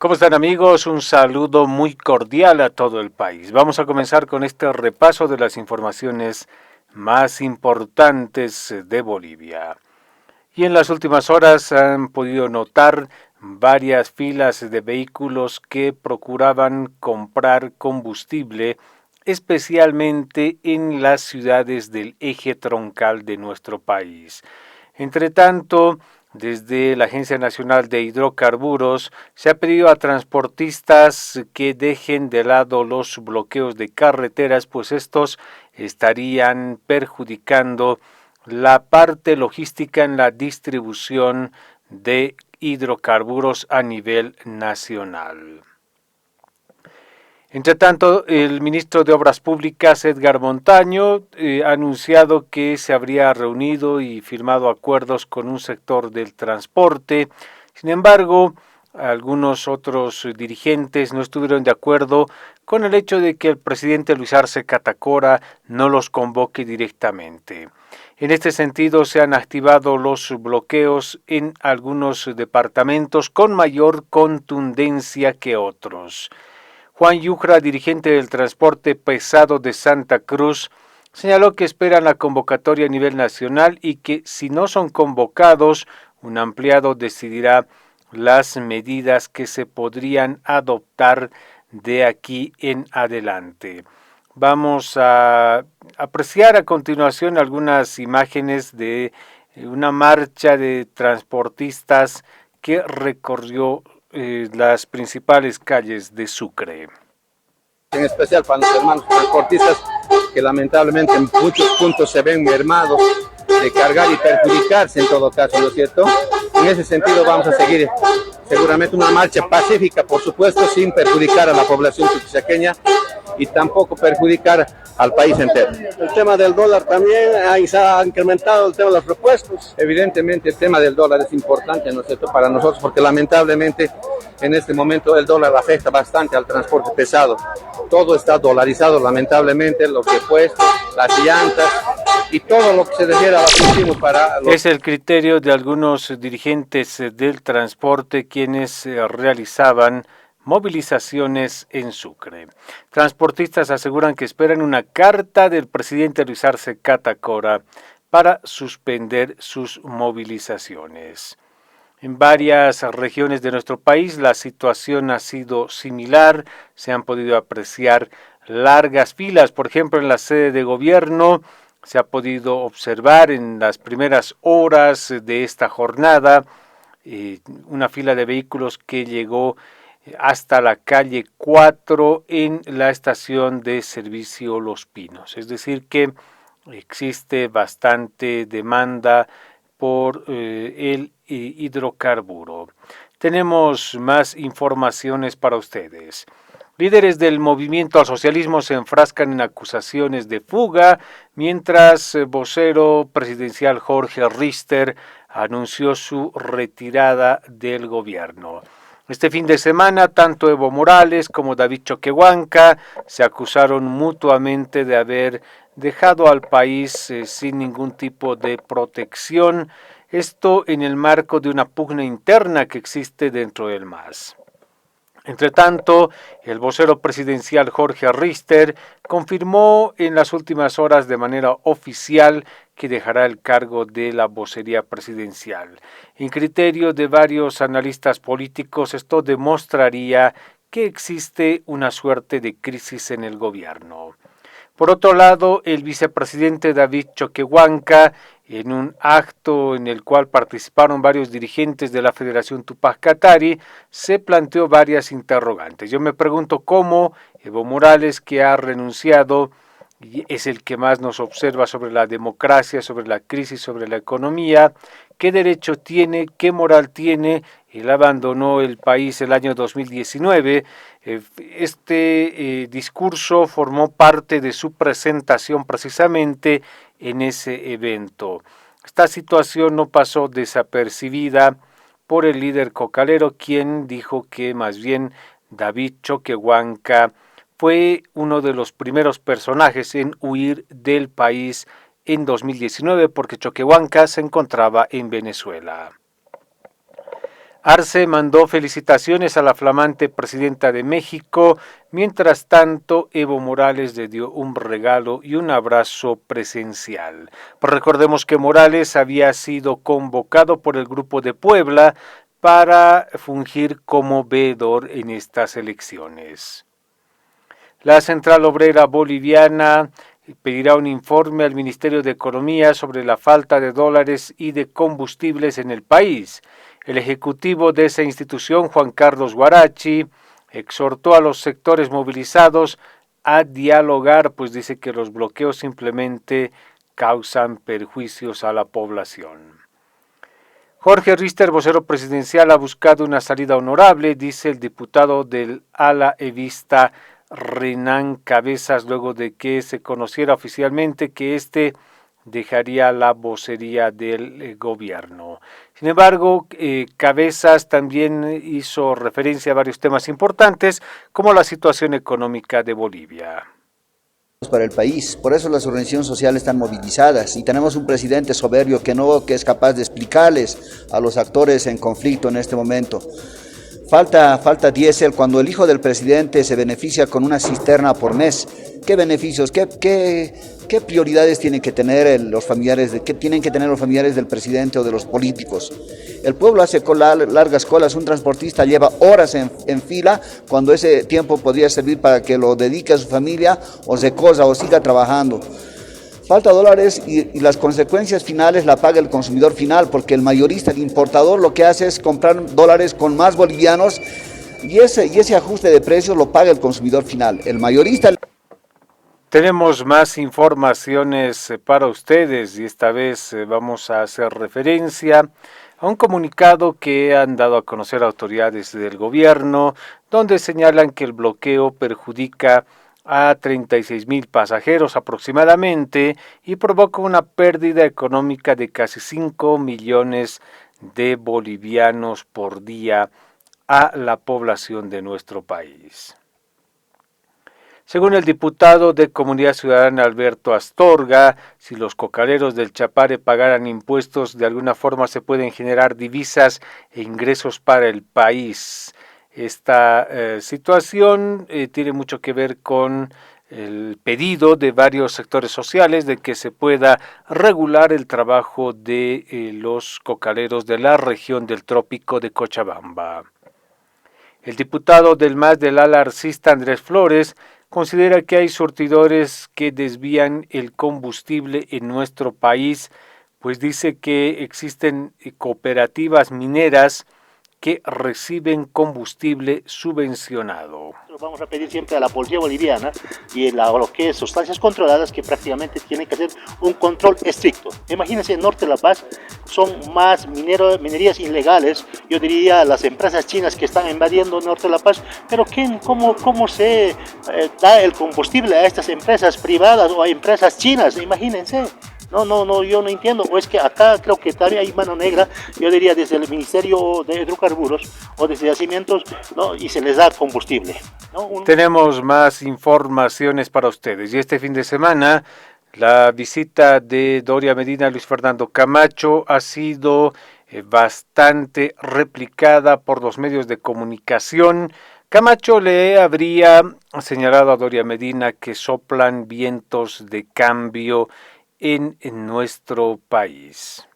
¿Cómo están amigos? Un saludo muy cordial a todo el país. Vamos a comenzar con este repaso de las informaciones más importantes de Bolivia. Y en las últimas horas han podido notar varias filas de vehículos que procuraban comprar combustible, especialmente en las ciudades del eje troncal de nuestro país. Entre tanto, desde la Agencia Nacional de Hidrocarburos se ha pedido a transportistas que dejen de lado los bloqueos de carreteras, pues estos estarían perjudicando la parte logística en la distribución de hidrocarburos a nivel nacional. Entre tanto, el ministro de Obras Públicas, Edgar Montaño, ha anunciado que se habría reunido y firmado acuerdos con un sector del transporte. Sin embargo, algunos otros dirigentes no estuvieron de acuerdo con el hecho de que el presidente Luis Arce Catacora no los convoque directamente. En este sentido, se han activado los bloqueos en algunos departamentos con mayor contundencia que otros. Juan Yujra, dirigente del transporte pesado de Santa Cruz, señaló que esperan la convocatoria a nivel nacional y que si no son convocados, un ampliado decidirá las medidas que se podrían adoptar de aquí en adelante. Vamos a apreciar a continuación algunas imágenes de una marcha de transportistas que recorrió las principales calles de Sucre. En especial para los hermanos transportistas que lamentablemente en muchos puntos se ven mermados de cargar y perjudicarse en todo caso, ¿no es cierto? En ese sentido vamos a seguir seguramente una marcha pacífica, por supuesto, sin perjudicar a la población chuquisaqueña y tampoco perjudicar al país entero. El tema del dólar también, ahí se ha incrementado el tema de los repuestos. Evidentemente el tema del dólar es importante, ¿no es cierto?, para nosotros, porque lamentablemente en este momento el dólar afecta bastante al transporte pesado. Todo está dolarizado, lamentablemente, los repuestos, las llantas y todo lo que se refiere a los insumos para... Es el criterio de algunos dirigentes del transporte quienes realizaban movilizaciones en Sucre. Transportistas aseguran que esperan una carta del presidente Luis Arce Catacora para suspender sus movilizaciones. En varias regiones de nuestro país la situación ha sido similar, se han podido apreciar largas filas, por ejemplo en la sede de gobierno se ha podido observar en las primeras horas de esta jornada una fila de vehículos que llegó hasta la calle 4 en la estación de servicio Los Pinos. Es decir que existe bastante demanda por el hidrocarburo. Tenemos más informaciones para ustedes. Líderes del movimiento al socialismo se enfrascan en acusaciones de fuga, mientras vocero presidencial Jorge Rister anunció su retirada del gobierno. Este fin de semana, tanto Evo Morales como David Choquehuanca se acusaron mutuamente de haber dejado al país sin ningún tipo de protección, esto en el marco de una pugna interna que existe dentro del MAS. Entre tanto, el vocero presidencial Jorge Rister confirmó en las últimas horas de manera oficial que dejará el cargo de la vocería presidencial. En criterio de varios analistas políticos, esto demostraría que existe una suerte de crisis en el gobierno. Por otro lado, el vicepresidente David Choquehuanca, en un acto en el cual participaron varios dirigentes de la Federación Tupac Katari, se planteó varias interrogantes. Yo me pregunto cómo Evo Morales, que ha renunciado, y es el que más nos observa sobre la democracia, sobre la crisis, sobre la economía, qué derecho tiene, qué moral tiene. Él abandonó el país el año 2019. Este discurso formó parte de su presentación precisamente en ese evento. Esta situación no pasó desapercibida por el líder cocalero, quien dijo que más bien David Choquehuanca fue uno de los primeros personajes en huir del país en 2019 porque Choquehuanca se encontraba en Venezuela. Arce mandó felicitaciones a la flamante presidenta de México. Mientras tanto, Evo Morales le dio un regalo y un abrazo presencial. Pues recordemos que Morales había sido convocado por el Grupo de Puebla para fungir como veedor en estas elecciones. La Central Obrera Boliviana pedirá un informe al Ministerio de Economía sobre la falta de dólares y de combustibles en el país. El ejecutivo de esa institución, Juan Carlos Guarachi, exhortó a los sectores movilizados a dialogar, pues dice que los bloqueos simplemente causan perjuicios a la población. Jorge Rister, vocero presidencial, ha buscado una salida honorable, dice el diputado del ala evista Renan Cabezas, luego de que se conociera oficialmente que dejaría la vocería del gobierno. Sin embargo, Cabezas también hizo referencia a varios temas importantes, como la situación económica de Bolivia. Para el país, por eso las organizaciones sociales están movilizadas y tenemos un presidente soberbio que es capaz de explicarles a los actores en conflicto en este momento. Falta diésel cuando el hijo del presidente se beneficia con una cisterna por mes. ¿Qué beneficios, qué prioridades tienen que tener los familiares del presidente o de los políticos? El pueblo hace largas colas, un transportista lleva horas en fila cuando ese tiempo podría servir para que lo dedique a su familia o se cosa o siga trabajando. Falta dólares y las consecuencias finales la paga el consumidor final, porque el mayorista, el importador, lo que hace es comprar dólares con más bolivianos y ese ajuste de precios lo paga el consumidor final. El mayorista... Tenemos más informaciones para ustedes y esta vez vamos a hacer referencia a un comunicado que han dado a conocer autoridades del gobierno, donde señalan que el bloqueo perjudica a 36,000 pasajeros aproximadamente y provoca una pérdida económica de casi 5 millones de bolivianos por día a la población de nuestro país. Según el diputado de Comunidad Ciudadana Alberto Astorga, si los cocaleros del Chapare pagaran impuestos, de alguna forma se pueden generar divisas e ingresos para el país. Esta situación tiene mucho que ver con el pedido de varios sectores sociales de que se pueda regular el trabajo de los cocaleros de la región del Trópico de Cochabamba. El diputado del MAS del ala arcista Andrés Flores considera que hay surtidores que desvían el combustible en nuestro país, pues dice que existen cooperativas mineras que reciben combustible subvencionado. Vamos a pedir siempre a la policía boliviana y lo que es sustancias controladas que prácticamente tienen que hacer un control estricto. Imagínense, en Norte de La Paz son más minerías ilegales, yo diría las empresas chinas que están invadiendo Norte de La Paz, pero ¿cómo se da el combustible a estas empresas privadas o a empresas chinas? Imagínense. No, yo no entiendo, o es que acá creo que todavía hay mano negra, yo diría desde el Ministerio de Hidrocarburos o desde Yacimientos, ¿no? Y se les da combustible, ¿no? Tenemos más informaciones para ustedes y este fin de semana la visita de Doria Medina a Luis Fernando Camacho ha sido bastante replicada por los medios de comunicación. Camacho le habría señalado a Doria Medina que soplan vientos de cambio en nuestro país.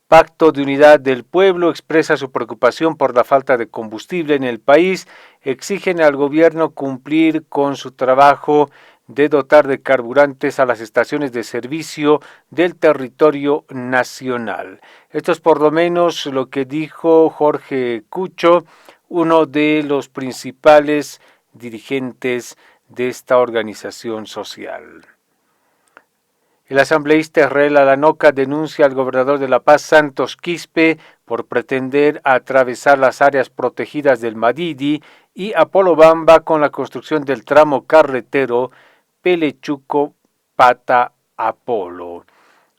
Pacto de Unidad del Pueblo expresa su preocupación por la falta de combustible en el país, exigen al gobierno cumplir con su trabajo de dotar de carburantes a las estaciones de servicio del territorio nacional. Esto es por lo menos lo que dijo Jorge Cucho, uno de los principales dirigentes de esta organización social. El asambleísta Israel Alanoca denuncia al gobernador de La Paz, Santos Quispe, por pretender atravesar las áreas protegidas del Madidi y Apolobamba con la construcción del tramo carretero Pelechuco-Pata-Apolo.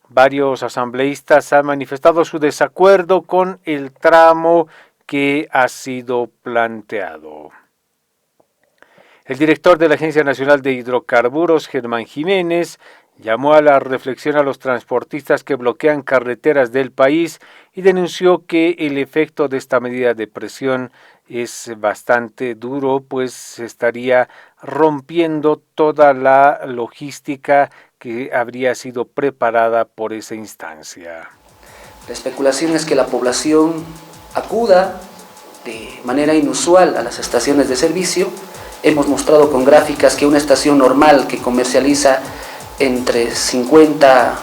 Varios asambleístas han manifestado su desacuerdo con el tramo que ha sido planteado. El director de la Agencia Nacional de Hidrocarburos, Germán Jiménez, Llamó a la reflexión a los transportistas que bloquean carreteras del país y denunció que el efecto de esta medida de presión es bastante duro, pues se estaría rompiendo toda la logística que habría sido preparada por esa instancia. La especulación es que la población acuda de manera inusual a las estaciones de servicio. Hemos mostrado con gráficas que una estación normal que comercializa entre 50,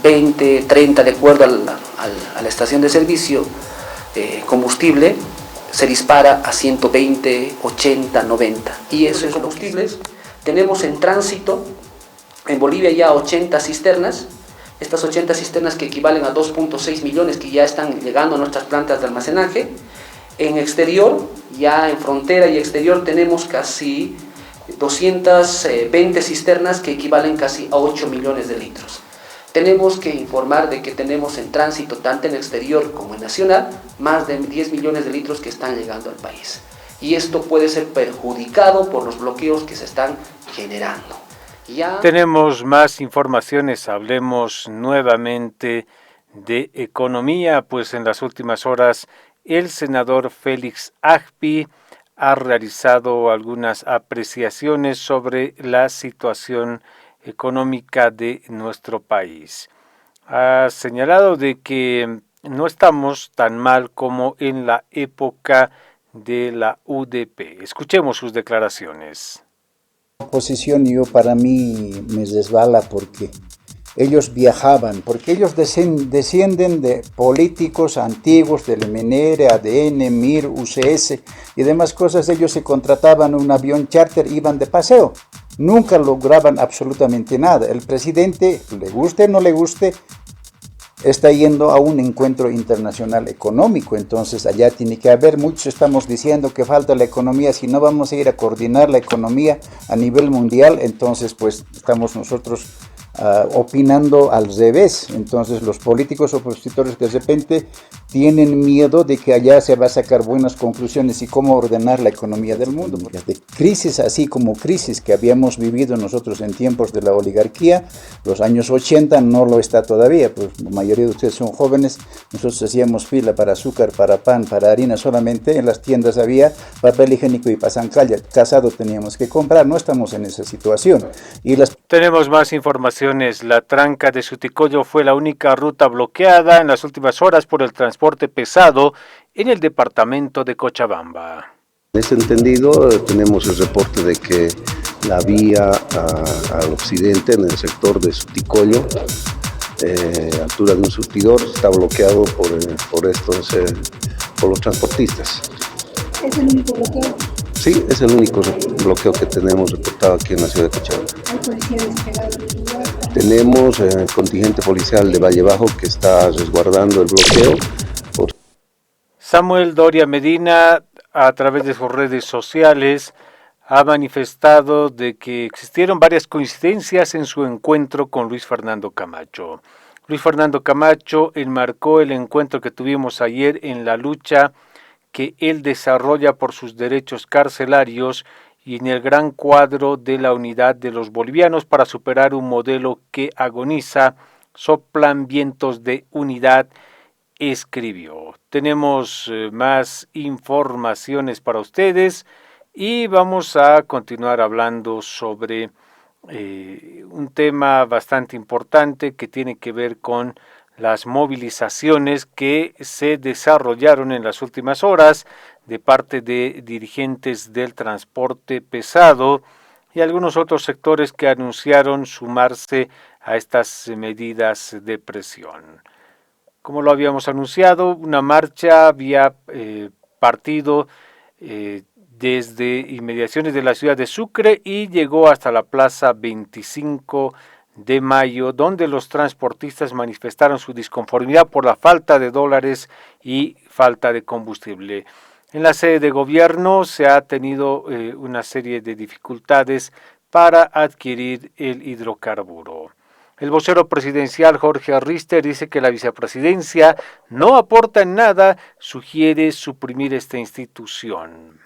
20, 30, de acuerdo a la estación de servicio, combustible, se dispara a 120, 80, 90. Y eso es combustibles. Tenemos en tránsito, en Bolivia ya 80 cisternas, estas 80 cisternas que equivalen a 2.6 millones que ya están llegando a nuestras plantas de almacenaje. En exterior, ya en frontera y exterior, tenemos casi 220 cisternas que equivalen casi a 8 millones de litros. Tenemos que informar de que tenemos en tránsito, tanto en exterior como en nacional, más de 10 millones de litros que están llegando al país. Y esto puede ser perjudicado por los bloqueos que se están generando. Tenemos más informaciones, hablemos nuevamente de economía, pues en las últimas horas el senador Félix Agpi ha realizado algunas apreciaciones sobre la situación económica de nuestro país. Ha señalado de que no estamos tan mal como en la época de la UDP. Escuchemos sus declaraciones. La oposición para mí me resbala porque ellos viajaban, porque ellos descienden de políticos antiguos del MNR, ADN, MIR, UCS y demás cosas. Ellos se contrataban un avión charter, iban de paseo, nunca lograban absolutamente nada. El presidente, le guste o no le guste, está yendo a un encuentro internacional económico, entonces allá tiene que haber, muchos estamos diciendo que falta la economía, si no vamos a ir a coordinar la economía a nivel mundial, entonces pues estamos nosotros opinando al revés. Entonces los políticos opositores de repente tienen miedo de que allá se va a sacar buenas conclusiones y cómo ordenar la economía del mundo. De crisis así como crisis que habíamos vivido nosotros en tiempos de la oligarquía, los años 80 no lo está todavía, pues la mayoría de ustedes son jóvenes, nosotros hacíamos fila para azúcar, para pan, para harina solamente, en las tiendas había papel higiénico y pasancalla, casado teníamos que comprar, no estamos en esa situación. Tenemos más información. La tranca de Suticoyo fue la única ruta bloqueada en las últimas horas por el transporte pesado en el departamento de Cochabamba. En ese entendido, tenemos el reporte de que la vía al occidente, en el sector de Suticoyo, altura de un surtidor, está bloqueado por los transportistas. ¿Es el único bloqueo? Sí, es el único bloqueo que tenemos reportado aquí en la ciudad de Cochabamba. ¿Hay policía desplegada en el lugar? Tenemos el contingente policial de Valle Bajo que está resguardando el bloqueo. Samuel Doria Medina, a través de sus redes sociales, ha manifestado de que existieron varias coincidencias en su encuentro con Luis Fernando Camacho. Luis Fernando Camacho enmarcó el encuentro que tuvimos ayer en la lucha que él desarrolla por sus derechos carcelarios y en el gran cuadro de la unidad de los bolivianos para superar un modelo que agoniza, soplan vientos de unidad, escribió. Tenemos más informaciones para ustedes y vamos a continuar hablando sobre un tema bastante importante que tiene que ver con las movilizaciones que se desarrollaron en las últimas horas de parte de dirigentes del transporte pesado y algunos otros sectores que anunciaron sumarse a estas medidas de presión. Como lo habíamos anunciado, una marcha había partido desde inmediaciones de la ciudad de Sucre y llegó hasta la plaza 25 de mayo, donde los transportistas manifestaron su disconformidad por la falta de dólares y falta de combustible. En la sede de gobierno se ha tenido una serie de dificultades para adquirir el hidrocarburo. El vocero presidencial Jorge Rister dice que la vicepresidencia no aporta en nada, sugiere suprimir esta institución.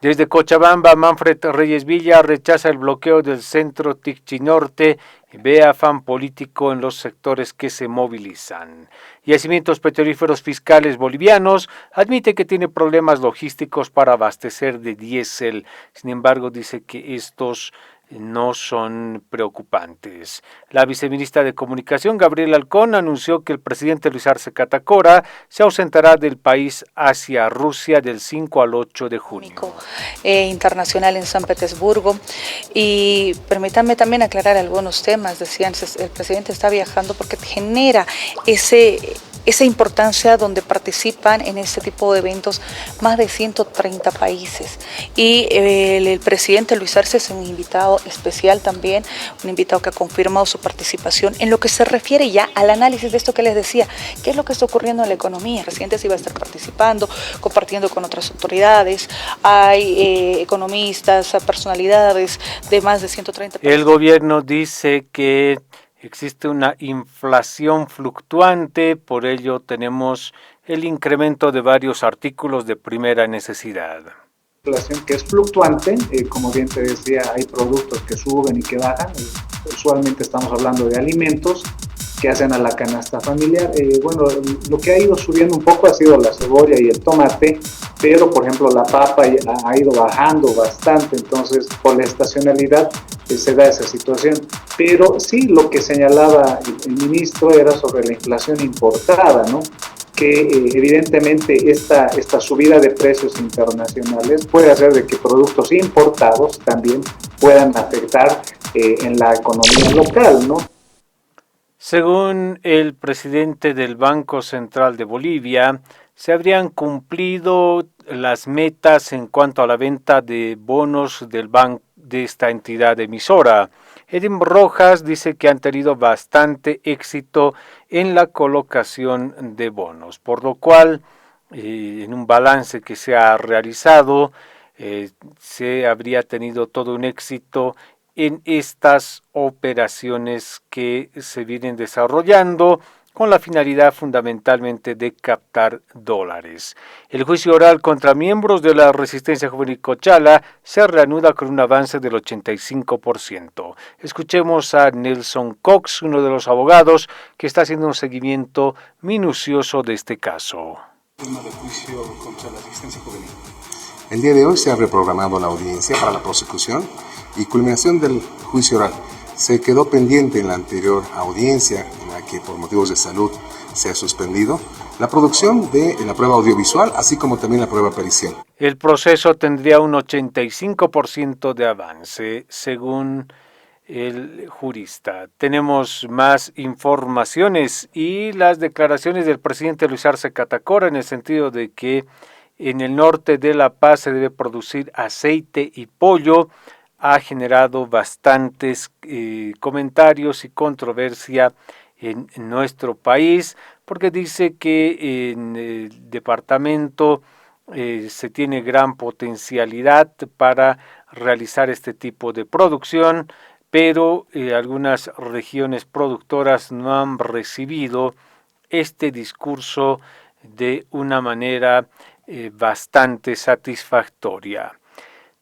Desde Cochabamba, Manfred Reyes Villa rechaza el bloqueo del centro Ticchinorte y ve afán político en los sectores que se movilizan. Yacimientos petrolíferos fiscales bolivianos admite que tiene problemas logísticos para abastecer de diésel. Sin embargo, dice que estos no son preocupantes. La viceministra de Comunicación, Gabriela Alcón, anunció que el presidente Luis Arce Catacora se ausentará del país hacia Rusia del 5 al 8 de junio. Internacional en San Petersburgo. Y permítanme también aclarar algunos temas. Decían, el presidente está viajando porque genera esa importancia donde participan en este tipo de eventos más de 130 países. Y el presidente Luis Arce es un invitado especial también, un invitado que ha confirmado su participación en lo que se refiere ya al análisis de esto que les decía, qué es lo que está ocurriendo en la economía. El presidente sí va a estar participando, compartiendo con otras autoridades, hay economistas, personalidades de más de 130 países. El gobierno dice que existe una inflación fluctuante, por ello tenemos el incremento de varios artículos de primera necesidad. Inflación que es fluctuante, como bien te decía, hay productos que suben y que bajan, usualmente estamos hablando de alimentos que hacen a la canasta familiar. Bueno, lo que ha ido subiendo un poco ha sido la cebolla y el tomate, pero por ejemplo la papa ha ido bajando bastante, entonces por la estacionalidad se da esa situación. Pero sí, lo que señalaba el ministro era sobre la inflación importada, ¿no? Que evidentemente esta subida de precios internacionales puede hacer de que productos importados también puedan afectar en la economía local, ¿no? Según el presidente del Banco Central de Bolivia, se habrían cumplido las metas en cuanto a la venta de bonos del banco de esta entidad emisora. Edim Rojas dice que han tenido bastante éxito en la colocación de bonos, por lo cual en un balance que se ha realizado se habría tenido todo un éxito en estas operaciones que se vienen desarrollando con la finalidad fundamentalmente de captar dólares. El juicio oral contra miembros de la Resistencia Juvenil Cochala se reanuda con un avance del 85%. Escuchemos a Nelson Cox, uno de los abogados que está haciendo un seguimiento minucioso de este caso. Tema del juicio contra la Resistencia Juvenil. El día de hoy se ha reprogramado la audiencia para la prosecución y culminación del juicio oral. Se quedó pendiente en la anterior audiencia, en la que por motivos de salud se ha suspendido, la producción de la prueba audiovisual, así como también la prueba pericial. El proceso tendría un 85% de avance, según el jurista. Tenemos más informaciones y las declaraciones del presidente Luis Arce Catacora en el sentido de que en el norte de La Paz se debe producir aceite y pollo. Ha generado bastantes comentarios y controversia en nuestro país, porque dice que en el departamento se tiene gran potencialidad para realizar este tipo de producción, pero algunas regiones productoras no han recibido este discurso de una manera bastante satisfactoria.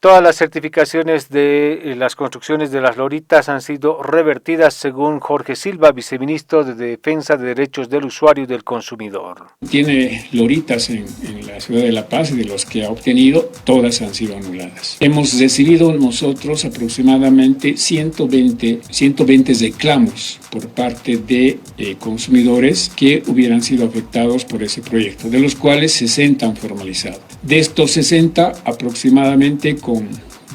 Todas las certificaciones de las construcciones de las loritas han sido revertidas, según Jorge Silva, viceministro de Defensa de Derechos del Usuario y del Consumidor. Tiene loritas en la ciudad de La Paz y de los que ha obtenido, todas han sido anuladas. Hemos recibido nosotros aproximadamente 120 reclamos por parte de consumidores que hubieran sido afectados por ese proyecto, de los cuales 60 han formalizado. De estos 60, aproximadamente con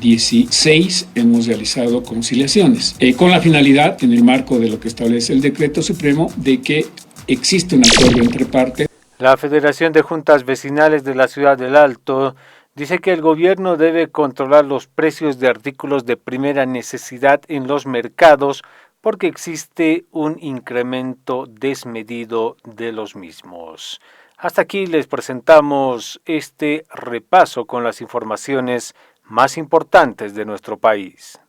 16 hemos realizado conciliaciones, con la finalidad, en el marco de lo que establece el Decreto Supremo, de que existe un acuerdo entre partes. La Federación de Juntas Vecinales de la Ciudad del Alto dice que el gobierno debe controlar los precios de artículos de primera necesidad en los mercados porque existe un incremento desmedido de los mismos. Hasta aquí les presentamos este repaso con las informaciones más importantes de nuestro país.